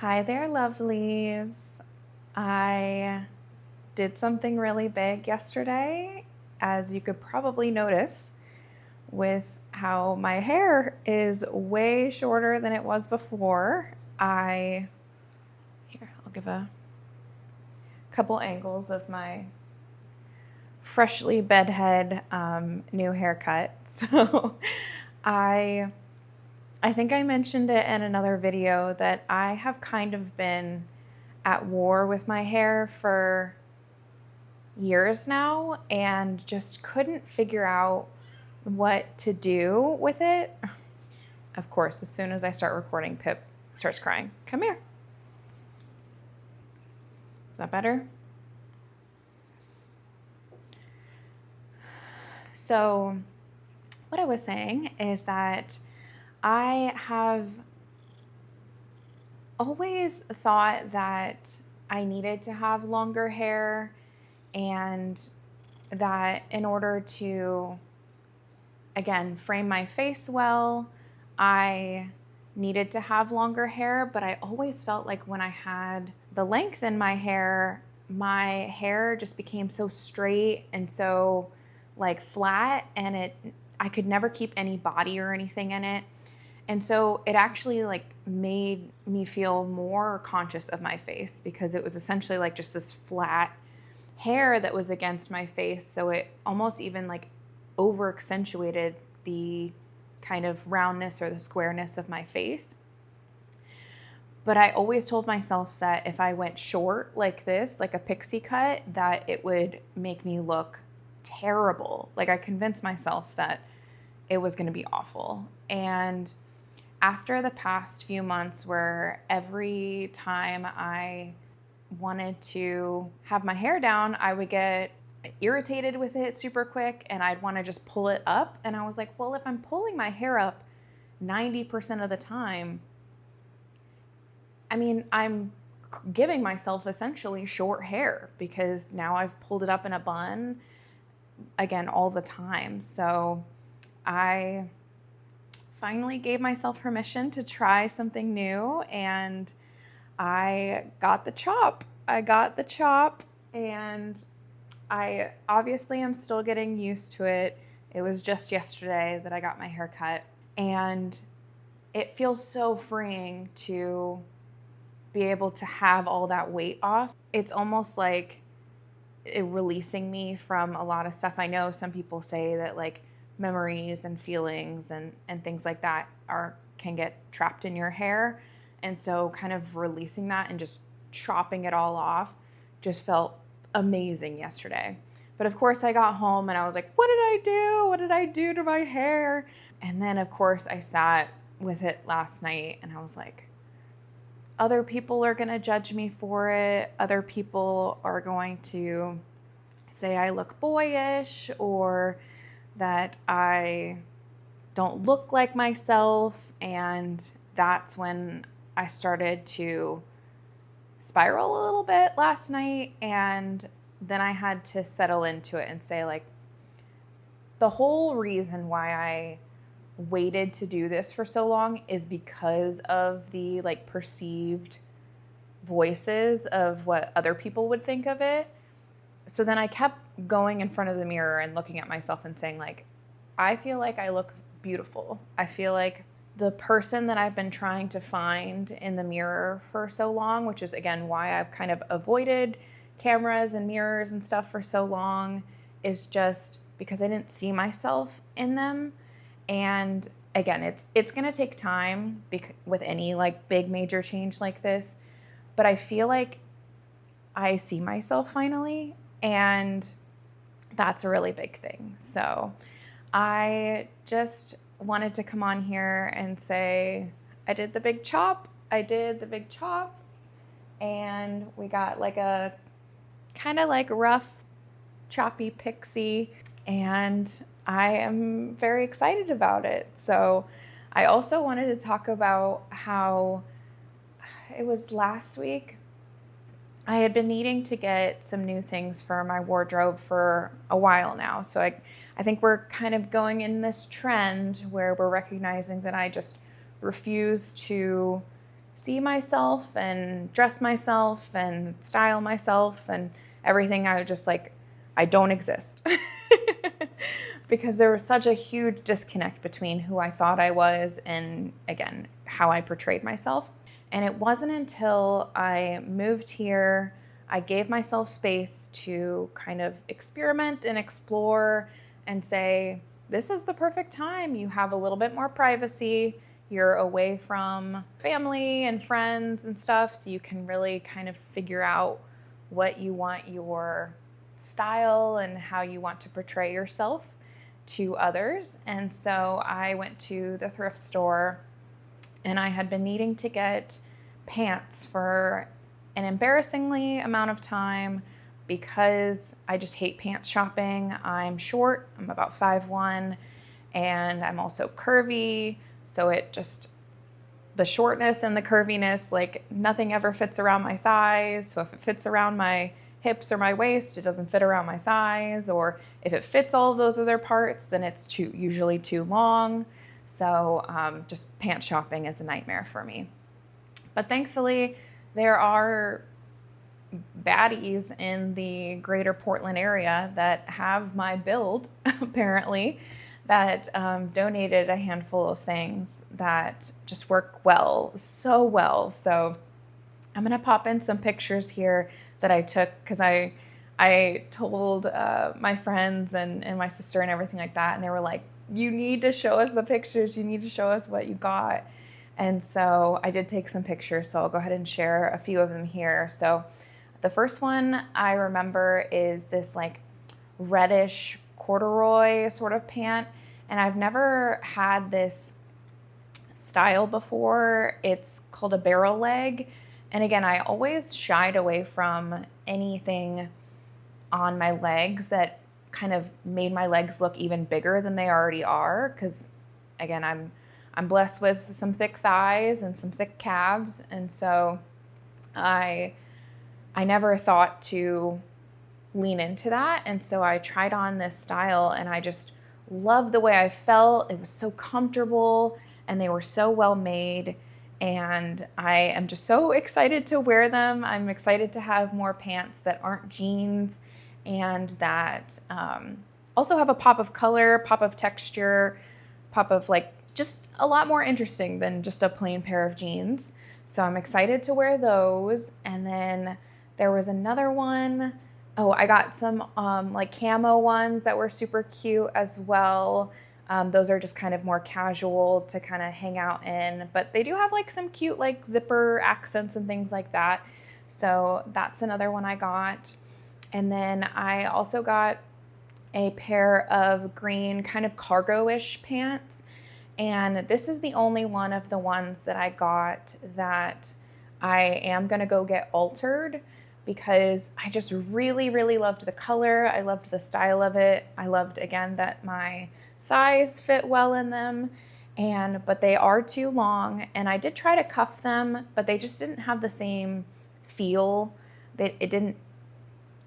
Hi there, lovelies. I did something really big yesterday, as you could probably notice with how my hair is way shorter than it was before. I'll give a couple angles of my freshly bedhead new haircut. So I think I mentioned it in another video that I have kind of been at war with my hair for years now and just couldn't figure out what to do with it. Of course, as soon as I start recording, Pip starts crying. Come here. Is that better? So, what I was saying is that I have always thought that I needed to have longer hair and that in order to, again, frame my face well, I needed to have longer hair, but I always felt like when I had the length in my hair just became so straight and so like flat, and I could never keep any body or anything in it. And so it actually like made me feel more conscious of my face because it was essentially like just this flat hair that was against my face. So it almost even like over accentuated the kind of roundness or the squareness of my face. But I always told myself that if I went short like this, like a pixie cut, that it would make me look terrible. Like I convinced myself that it was going to be awful. And after the past few months where every time I wanted to have my hair down, I would get irritated with it super quick and I'd want to just pull it up. And I was like, well, if I'm pulling my hair up 90% of the time, I mean, I'm giving myself essentially short hair because now I've pulled it up in a bun again all the time. So I finally gave myself permission to try something new and I got the chop. And I obviously am still getting used to it. It was just yesterday that I got my hair cut, and it feels so freeing to be able to have all that weight off. It's almost like releasing me from a lot of stuff. I know some people say that like memories and feelings and things like that can get trapped in your hair. And so kind of releasing that and just chopping it all off just felt amazing yesterday. But of course I got home and I was like, what did I do? What did I do to my hair? And then of course I sat with it last night and I was like, other people are going to judge me for it. Other people are going to say I look boyish or that I don't look like myself. And that's when I started to spiral a little bit last night. And then I had to settle into it and say, like, the whole reason why I waited to do this for so long is because of the like perceived voices of what other people would think of it. So then I kept going in front of the mirror and looking at myself and saying, like, I feel like I look beautiful. I feel like the person that I've been trying to find in the mirror for so long, which is again why I've kind of avoided cameras and mirrors and stuff for so long, is just because I didn't see myself in them. And again, it's going to take time with any like big major change like this, but I feel like I see myself finally, and that's a really big thing. So I just wanted to come on here and say I did the big chop. And we got like a kind of like rough, choppy pixie, and I am very excited about it. So I also wanted to talk about how it was last week. I had been needing to get some new things for my wardrobe for a while now. So I think we're kind of going in this trend where we're recognizing that I just refuse to see myself and dress myself and style myself and everything. I was just like, I don't exist. Because there was such a huge disconnect between who I thought I was and, again, how I portrayed myself. And it wasn't until I moved here, I gave myself space to kind of experiment and explore and say, this is the perfect time. You have a little bit more privacy. You're away from family and friends and stuff, so you can really kind of figure out what you want your style and how you want to portray yourself to others. And so I went to the thrift store, and I had been needing to get pants for an embarrassingly amount of time because I just hate pants shopping. I'm short, I'm about 5'1", and I'm also curvy. So it just, the shortness and the curviness, like nothing ever fits around my thighs. So if it fits around my hips or my waist, it doesn't fit around my thighs. Or if it fits all of those other parts, then it's usually too long. So just pants shopping is a nightmare for me. But thankfully, there are baddies in the greater Portland area that have my build, apparently, that donated a handful of things that just work well, so well. So I'm going to pop in some pictures here that I took because I told my friends and my sister and everything like that, and they were like, you need to show us the pictures. You need to show us what you got. And so I did take some pictures, so I'll go ahead and share a few of them here. So the first one I remember is this like reddish corduroy sort of pant, and I've never had this style before. It's called a barrel leg. And again, I always shied away from anything on my legs that kind of made my legs look even bigger than they already are, because again, I'm blessed with some thick thighs and some thick calves, and so I never thought to lean into that. And so I tried on this style, and I just loved the way I felt. It was so comfortable, and they were so well made, and I am just so excited to wear them. I'm excited to have more pants that aren't jeans and that also have a pop of color, pop of texture, pop of like just a lot more interesting than just a plain pair of jeans. So I'm excited to wear those. And then there was another one. Oh, I got some like camo ones that were super cute as well. Those are just kind of more casual to kind of hang out in, but they do have like some cute like zipper accents and things like that. So that's another one I got. And then I also got a pair of green kind of cargo-ish pants. And this is the only one of the ones that I got that I am gonna go get altered, because I just really, really loved the color. I loved the style of it. I loved, again, that my thighs fit well in them, but they are too long. And I did try to cuff them, but they just didn't have the same feel.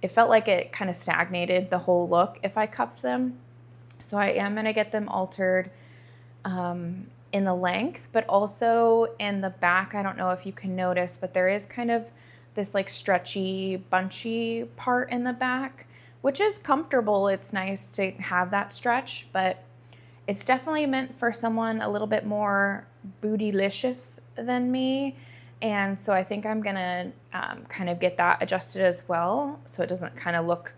It felt like it kind of stagnated the whole look if I cuffed them. So I am gonna get them altered in the length, but also in the back. I don't know if you can notice, but there is kind of this like stretchy, bunchy part in the back, which is comfortable. It's nice to have that stretch, but it's definitely meant for someone a little bit more bootylicious than me. And so I think I'm gonna kind of get that adjusted as well, so it doesn't kind of look,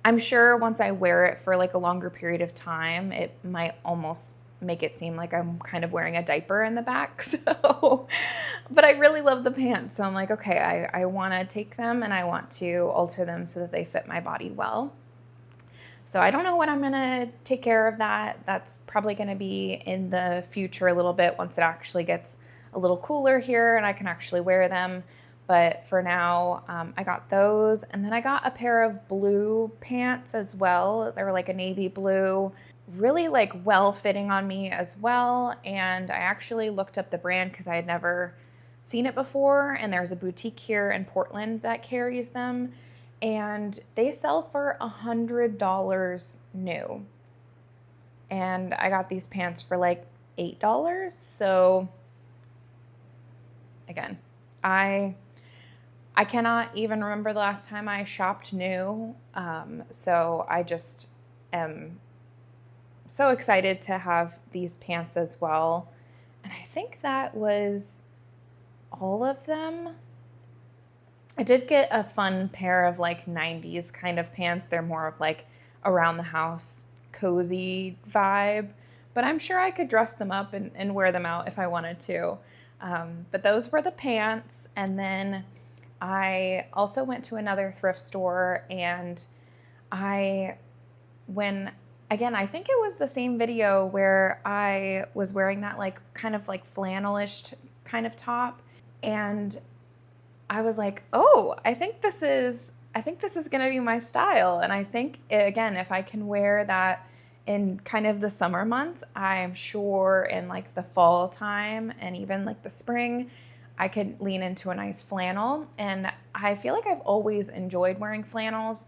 I'm sure once I wear it for like a longer period of time, it might almost make it seem like I'm kind of wearing a diaper in the back. So, but I really love the pants. So I'm like, okay, I want to take them and I want to alter them so that they fit my body well. So I don't know when I'm going to take care of that. That's probably going to be in the future a little bit once it actually gets a little cooler here and I can actually wear them. But for now, I got those. And then I got a pair of blue pants as well. They were like a navy blue, really like well fitting on me as well. And I actually looked up the brand because I had never seen it before. And there's a boutique here in Portland that carries them. And they sell for $100 new. And I got these pants for like $8. So again, I cannot even remember the last time I shopped new. So I just am so excited to have these pants as well. And I think that was all of them. I did get a fun pair of like 90s kind of pants. They're more of like around the house, cozy vibe, but I'm sure I could dress them up and wear them out if I wanted to. But those were the pants. And then I also went to another thrift store, and again, I think it was the same video where I was wearing that like kind of like flannelish kind of top, and I was like, oh, I think this is going to be my style. And I think, again, if I can wear that in kind of the summer months, I'm sure in like the fall time and even like the spring, I could lean into a nice flannel. And I feel like I've always enjoyed wearing flannels.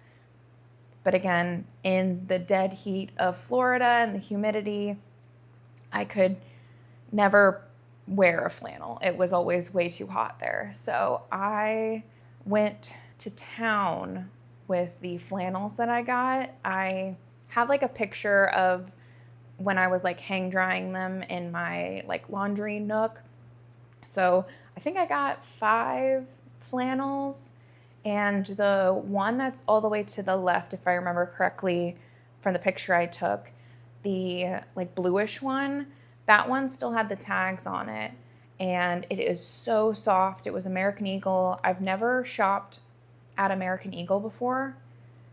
But again, in the dead heat of Florida and the humidity, I could never wear a flannel. It was always way too hot there. So I went to town with the flannels that I got. I have like a picture of when I was like hang drying them in my like laundry nook. So I think I got 5 flannels, and the one that's all the way to the left, if I remember correctly from the picture I took, the like bluish one, that one still had the tags on it, and it is so soft. It was American Eagle. I've never shopped at American Eagle before.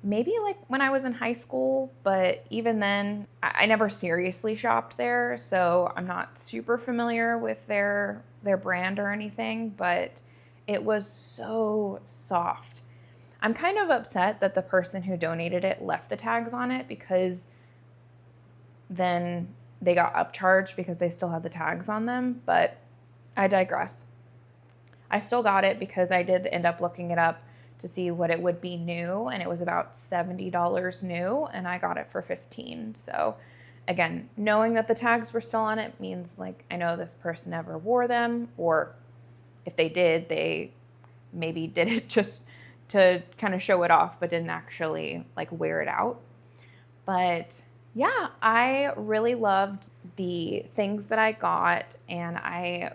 Maybe like when I was in high school, but even then, I never seriously shopped there, so I'm not super familiar with their brand or anything, but it was so soft. I'm kind of upset that the person who donated it left the tags on it, because then they got upcharged because they still had the tags on them, but I digress. I still got it because I did end up looking it up to see what it would be new, and it was about $70 new, and I got it for $15. So again, knowing that the tags were still on it means like I know this person never wore them, or if they did, they maybe did it just to kind of show it off, but didn't actually like wear it out. But yeah, I really loved the things that I got, and I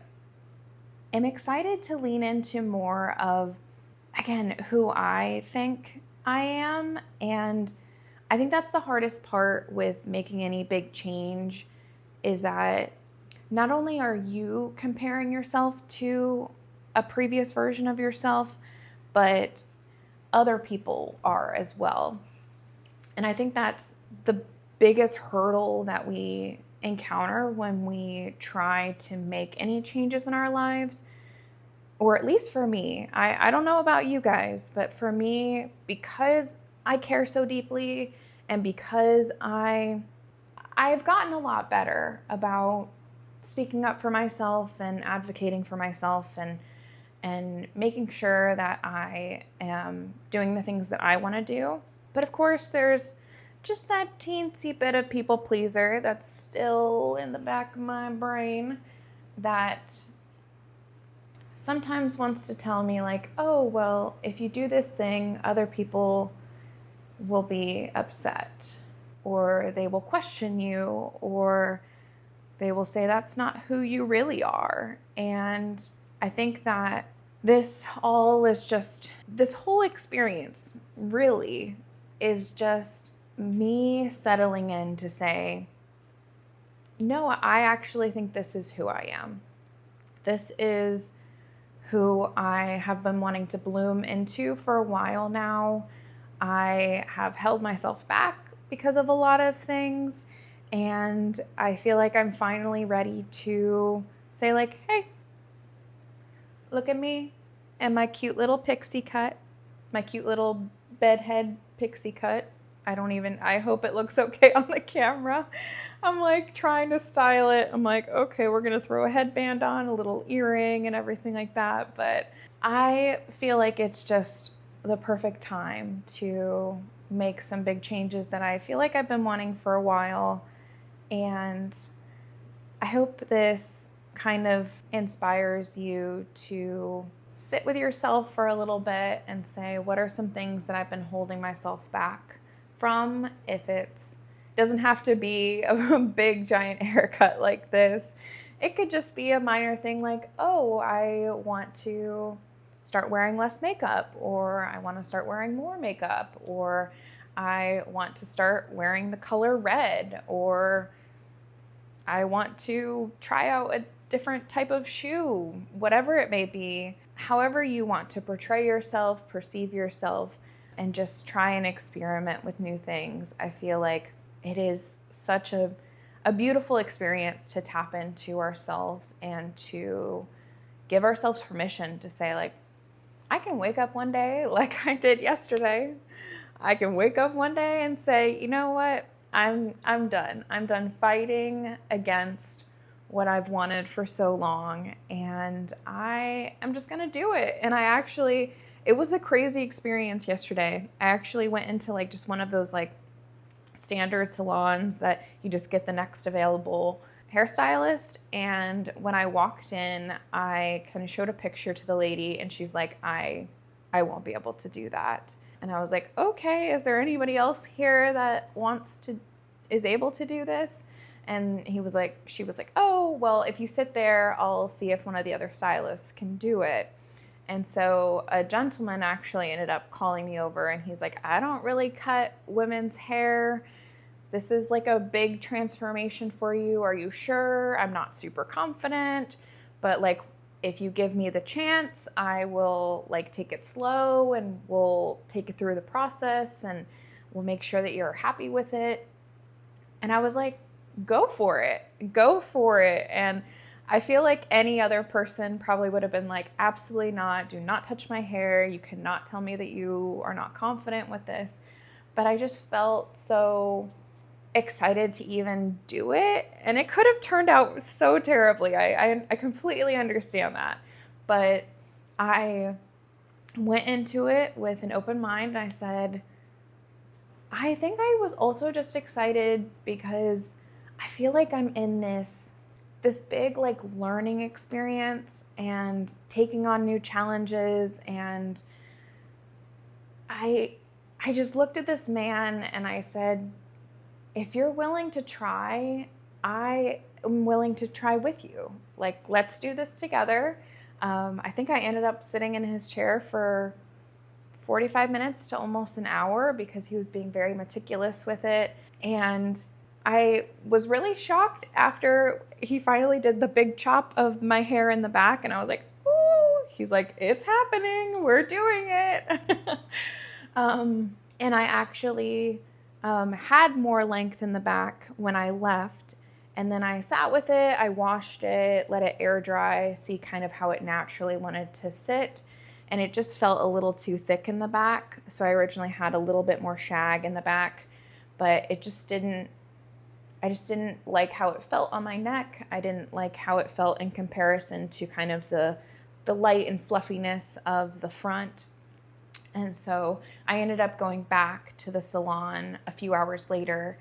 am excited to lean into more of, again, who I think I am. And I think that's the hardest part with making any big change, is that not only are you comparing yourself to a previous version of yourself, but other people are as well. And I think that's the biggest hurdle that we encounter when we try to make any changes in our lives, or at least for me. I don't know about you guys, but for me, because I care so deeply, and because I've gotten a lot better about speaking up for myself and advocating for myself, and making sure that I am doing the things that I want to do. But of course, there's just that teensy bit of people pleaser that's still in the back of my brain that sometimes wants to tell me like, oh, well, if you do this thing, other people will be upset, or they will question you, or they will say that's not who you really are. And I think that this whole experience really is just me settling in to say, no, I actually think this is who I am. This is who I have been wanting to bloom into for a while now. I have held myself back because of a lot of things, and I feel like I'm finally ready to say like, hey, look at me and my cute little pixie cut, my cute little bedhead pixie cut. I hope it looks okay on the camera. I'm like trying to style it. I'm like, okay, we're going to throw a headband on, a little earring and everything like that. But I feel like it's just the perfect time to make some big changes that I feel like I've been wanting for a while. And I hope this kind of inspires you to sit with yourself for a little bit and say, what are some things that I've been holding myself back from? If it's doesn't have to be a big giant haircut like this. It could just be a minor thing like, oh, I want to start wearing less makeup, or I want to start wearing more makeup, or I want to start wearing the color red, or I want to try out a different type of shoe, whatever it may be. However you want to portray yourself, perceive yourself, and just try and experiment with new things. I feel like it is such a beautiful experience to tap into ourselves and to give ourselves permission to say, like, I can wake up one day like I did yesterday. I can wake up one day and say, you know what? I'm done. I'm done fighting against what I've wanted for so long, and I am just gonna do it. And it was a crazy experience yesterday. I actually went into like just one of those like standard salons that you just get the next available hairstylist. And when I walked in, I kind of showed a picture to the lady, and she's like, I won't be able to do that. And I was like, okay, is there anybody else here that is able to do this? And she was like, oh, well, if you sit there, I'll see if one of the other stylists can do it. And so a gentleman actually ended up calling me over, and he's like, I don't really cut women's hair. This is like a big transformation for you. Are you sure? I'm not super confident, but like, if you give me the chance, I will like take it slow, and we'll take it through the process, and we'll make sure that you're happy with it. And I was like, go for it. And I feel like any other person probably would have been like, absolutely not. Do not touch my hair. You cannot tell me that you are not confident with this. But I just felt so excited to even do it. And it could have turned out so terribly. I completely understand that. But I went into it with an open mind. And I said, I think I was also just excited because I feel like I'm in this big like learning experience and taking on new challenges. And I just looked at this man and I said, if you're willing to try, I am willing to try with you. Like, let's do this together. I think I ended up sitting in his chair for 45 minutes to almost an hour because he was being very meticulous with it. And I was really shocked after he finally did the big chop of my hair in the back. And I was like, oh, he's like, it's happening. We're doing it. And I actually had more length in the back when I left. And then I sat with it, I washed it, let it air dry, see kind of how it naturally wanted to sit. And it just felt a little too thick in the back. So I originally had a little bit more shag in the back, but I just didn't like how it felt on my neck. I didn't like how it felt in comparison to kind of the light and fluffiness of the front. And so I ended up going back to the salon a few hours later,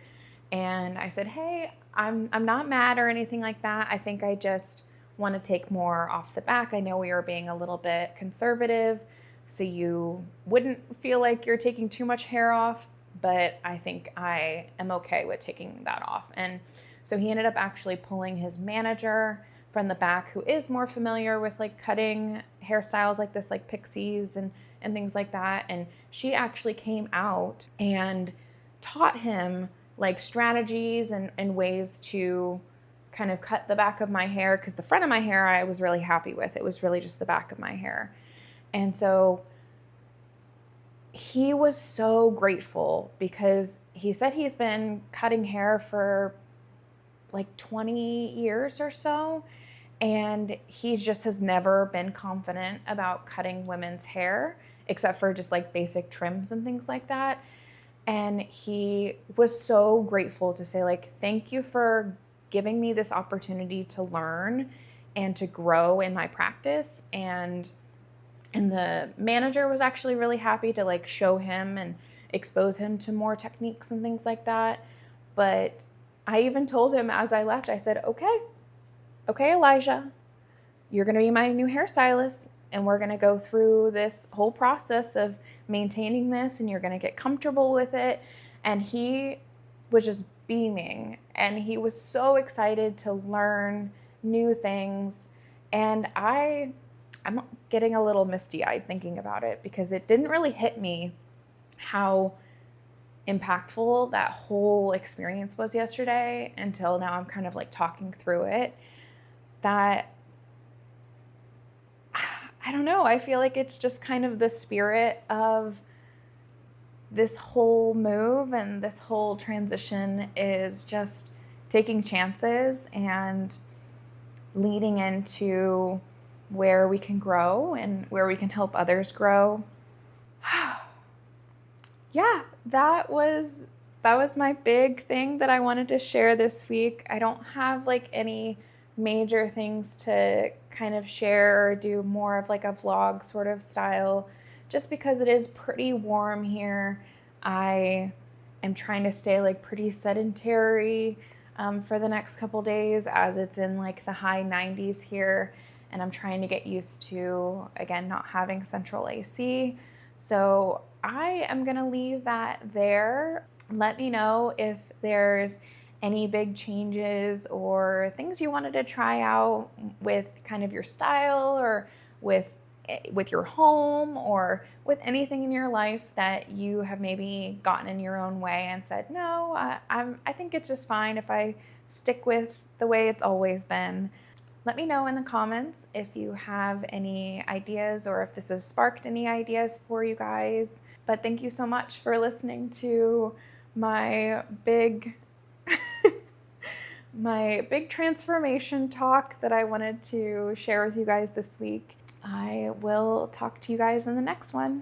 and I said, hey, I'm not mad or anything like that. I think I just want to take more off the back. I know we were being a little bit conservative, so you wouldn't feel like you're taking too much hair off, but I think I am okay with taking that off. And so he ended up actually pulling his manager from the back, who is more familiar with like cutting hairstyles like this, like pixies and things like that. And she actually came out and taught him like strategies and ways to kind of cut the back of my hair, because the front of my hair I was really happy with. It was really just the back of my hair. And so he was so grateful because he said he's been cutting hair for like 20 years or so, and he just has never been confident about cutting women's hair except for just like basic trims and things like that. And he was so grateful to say, like, thank you for giving me this opportunity to learn and to grow in my practice. And the manager was actually really happy to like show him and expose him to more techniques and things like that. But I even told him as I left, I said, okay, okay, Elijah, you're going to be my new hairstylist, and we're going to go through this whole process of maintaining this, and you're going to get comfortable with it. And he was just beaming, and he was so excited to learn new things. And I'm getting a little misty-eyed thinking about it, because it didn't really hit me how impactful that whole experience was yesterday until now. I'm kind of like talking through it, that I don't know, I feel like it's just kind of the spirit of this whole move and this whole transition is just taking chances and leading into where we can grow and where we can help others grow. Yeah, that was my big thing that I wanted to share this week. I don't have like any major things to kind of share or do more of like a vlog sort of style, just because it is pretty warm here. I am trying to stay like pretty sedentary for the next couple days, as it's in like the high 90s here, and I'm trying to get used to, again, not having central AC. So I am gonna leave that there. Let me know if there's any big changes or things you wanted to try out with kind of your style, or with your home, or with anything in your life that you have maybe gotten in your own way and said, no, I think it's just fine if I stick with the way it's always been. Let me know in the comments if you have any ideas, or if this has sparked any ideas for you guys. But thank you so much for listening to my big my big transformation talk that I wanted to share with you guys this week. I will talk to you guys in the next one.